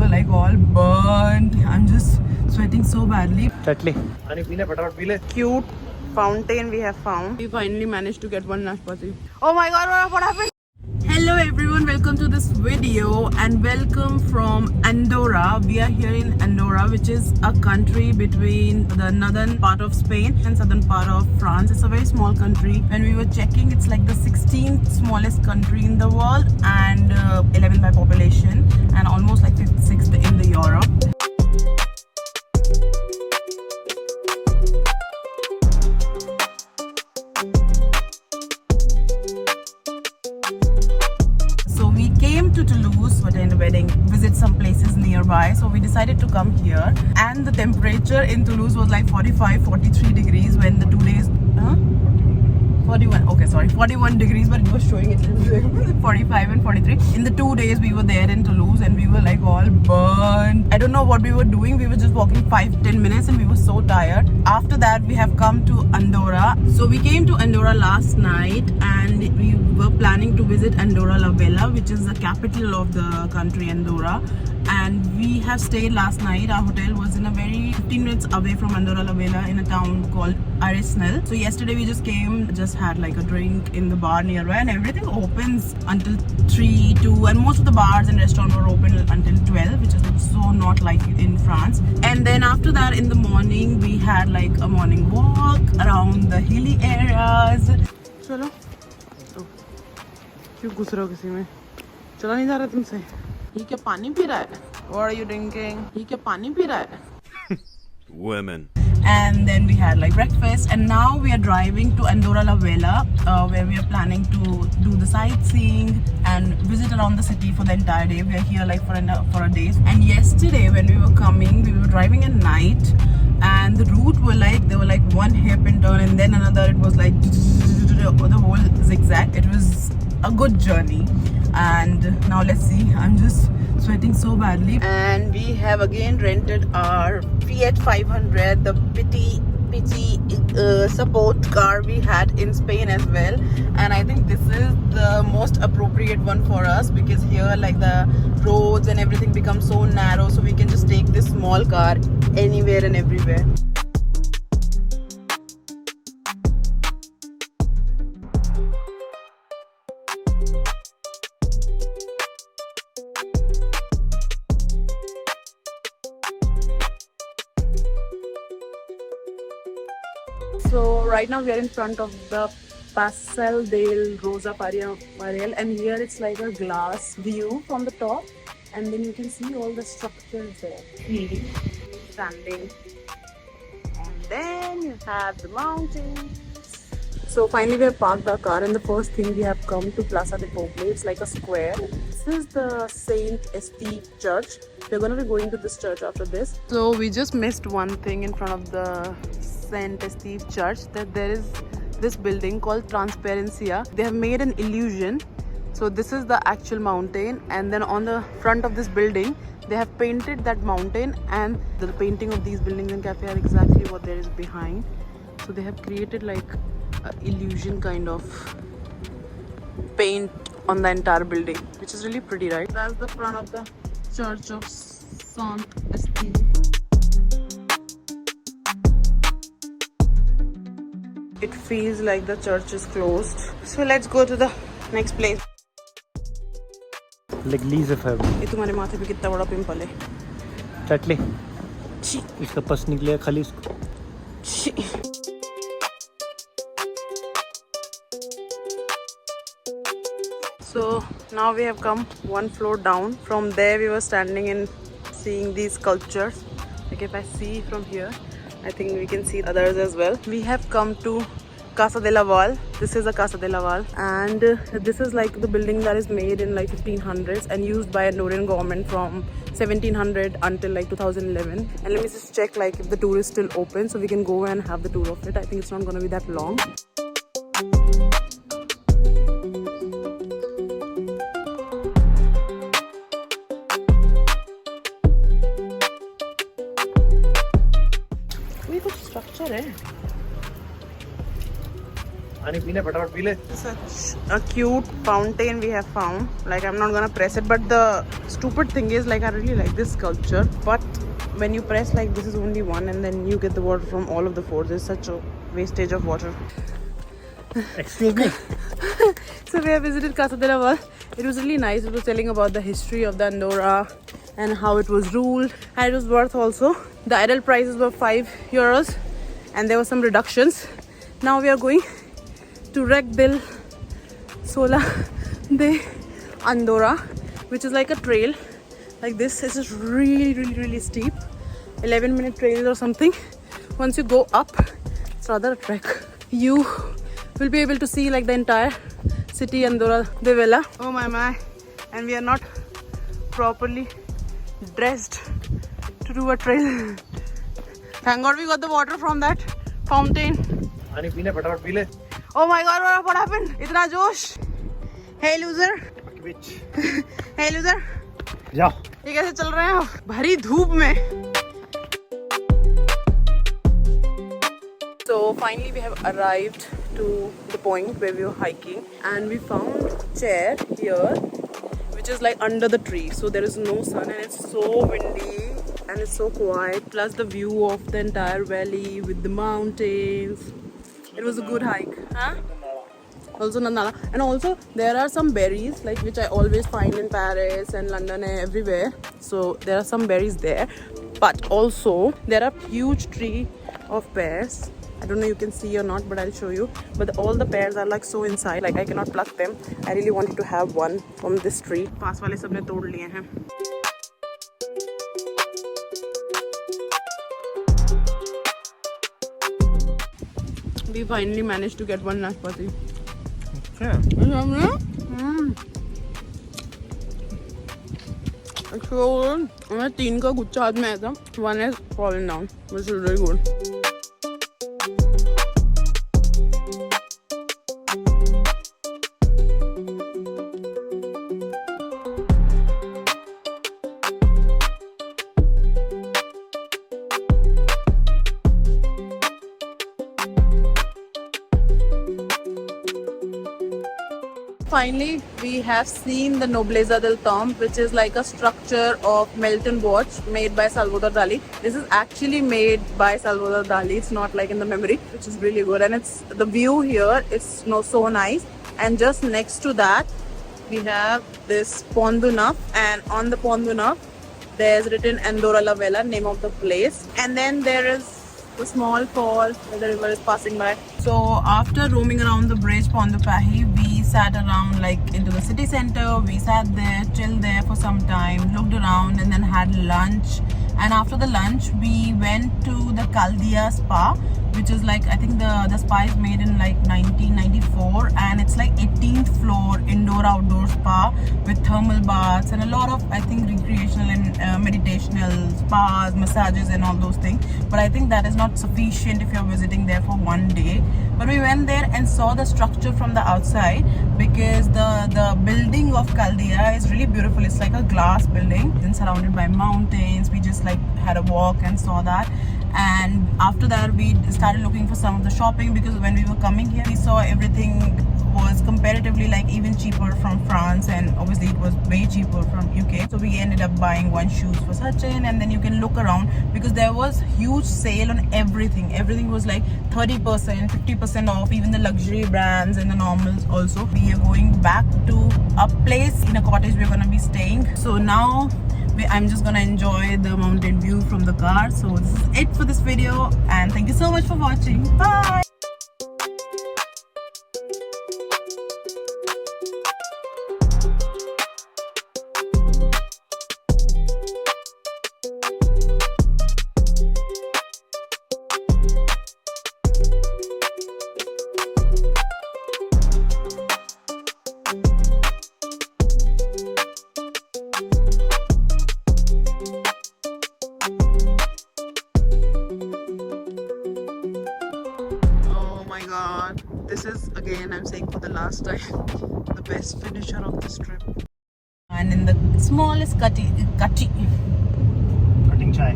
were like all burned. I'm just sweating so badly. चटली Cute fountain we have found. We finally managed to get one nashpati. Oh my god, what happened? Hello everyone, welcome to this video and welcome from Andorra. We are here in Andorra, which is a country between the northern part of Spain and southern part of France. It's a very small country. When we were checking, it's like the 16th smallest country in the world and 11th by population and almost like 5th, 6th in the Europe. To Toulouse to attend a wedding, visit some places nearby, so we decided to come here. And the temperature in Toulouse was like 45-43 degrees when the 2 days 41 degrees, but it was showing it 45 and 43. In the 2 days we were there in Toulouse and we were like all burned. I don't know what we were doing. We were just walking 5-10 minutes and we were so tired. After that we have come to Andorra. So we came to Andorra last night and we were planning to visit Andorra la Vella, which is the capital of the country Andorra. And we have stayed last night. Our hotel was in a very 15 minutes away from Andorra la Vella in a town called Arenys. So yesterday we just came, just had like a drink in the bar nearby, and everything opens until 3, 2, and most of the bars and restaurants were open until 12, which is so not like in France. And then after that in the morning we had like a morning walk around the hilly areas. चलो क्यों घुस रहे हो किसी में? चला नहीं जा रहा तुमसे? ये क्या पानी पी रहा है? What are you drinking? ये क्या पानी पी रहा है? women. And then we had like breakfast, and now we are driving to Andorra la Vella, where we are planning to do the sightseeing and visit around the city for the entire day. We are here like for a day. And yesterday when we were coming, we were driving at night, and the route were like there were like one hairpin turn and then another. It was like the whole zigzag. It was a good journey. And now let's see, I'm just sweating so badly. And we have again rented our Fiat 500, the pity support car we had in Spain as well. And I think this is the most appropriate one for us because here like the roads and everything become so narrow, so we can just take this small car anywhere and everywhere. So right now we are in front of the Paseo del Rosa Mariel, and here it's like a glass view from the top, and then you can see all the structures there. Standing. And then you have the mountains. So finally we have parked our car, and the first thing we have come to Plaza de Poble. It's like a square. This is the Saint Esteve Church. We're going to be going to this church after this. So we just missed one thing in front of the Saint Esteve Church, that there is this building called Transparencia. They have made an illusion. So this is the actual mountain, and then on the front of this building they have painted that mountain, and the painting of these buildings and cafe are exactly what there is behind. So they have created like an illusion kind of paint on the entire building, which is really pretty, right? That's the front of the Church of Saint Esteve. It feels like the church is closed. So let's go to the next place. Like Lisa Fab. ये तुम्हारे माथे पे कितना बड़ा pimple है? चटली इसका पस निकले खाली इसको. So now we have come one floor down. From there we were standing and seeing these sculptures. Like if I see from here, I think we can see others as well. We have come to Casa de la Val. This is a Casa de la Val, and this is like the building that is made in like 1500s and used by Andorran government from 1700 until like 2011. And let me just check like if the tour is still open, so we can go and have the tour of it. I think it's not going to be that long. ये कुछ structure है. पानी P ले फटाफट P ले. Such a cute fountain we have found. Like, I'm not gonna press it, but the stupid thing is, like, I really like this sculpture, but when you press, like, this is only one and then you get the water from all of the four. There's such a wastage of water. Excuse me. So we have visited Casa de la Val. It was really nice. It was telling about the history of the Andorra and how it was ruled, and it was worth also. The adult prices were €5 and there were some reductions. Now we are going to Rec del Sola de Andorra, which is like a trail like this. This is really steep, 11-minute trail or something. Once you go up, it's rather a trek. You will be able to see like the entire city Andorra de Vella. Oh my, and we are not properly dressed to do a trail. Thank God we got the water from that fountain. पानी P ले फटाफट P ले. Oh my God, what happened? Itna josh. Hey loser. Bitch. Hey loser. जाओ. ये कैसे चल रहे हैं आप भरी धूप में? So finally we have arrived to the point where we were hiking, and we found chair here which is like under the tree, so there is no sun and it's so windy and it's so quiet, plus the view of the entire valley with the mountains. It was a good hike, huh? Also Nandala, and also there are some berries like which I always find in Paris and London and everywhere. So there are some berries there, but also there are huge tree of pears. I don't know you can see or not, but I'll show you. But all the pears are like so inside, like I cannot pluck them. I really wanted to have one from this tree. पास वाले सबने तोड़ लिए हैं. We finally managed to get one nashpati. Yeah. So, मैं 3 का गुच्छा हाथ में आया था. One has fallen down, which is really good. Finally, we have seen the Nobleza del Tomb, which is like a structure of Melton watch made by Salvador Dali. This is actually made by Salvador Dali. It's not like in the memory, which is really good. And it's the view here is so nice. And just next to that, we have this Pont du Neuf, and on the Pont du Neuf, there's written Andorra la Vella, name of the place. And then there is a small fall where the river is passing by. So after roaming around the bridge Pont du Pahy, we sat around like into the city center. We sat there, chilled there for some time, looked around, and then had lunch. And after the lunch, we went to the Caldea Spa, which is like, I think the spa is made in like 1994, and it's like 18th floor indoor outdoor spa with thermal baths and a lot of, I think, recreational and meditational spas, massages and all those things. But I think that is not sufficient if you're visiting there for one day. But we went there and saw the structure from the outside, because the building of Caldea is really beautiful. It's like a glass building and surrounded by mountains. We just like had a walk and saw that. And after that, we started looking for some of the shopping, because when we were coming here, we saw everything was comparatively like even cheaper from France, and obviously it was way cheaper from UK. So we ended up buying one shoes for Sachin, and then you can look around because there was huge sale on everything. Everything was like 30%, 50% off, even the luxury brands and the normals also. We are going back to a place in a cottage we're gonna be staying. So now I'm just gonna enjoy the mountain view from the car. So this is it for this video, and thank you so much for watching. Bye. This is again, I'm saying for the last time, the best finisher of this trip. And in the smallest cutting Cutting chai.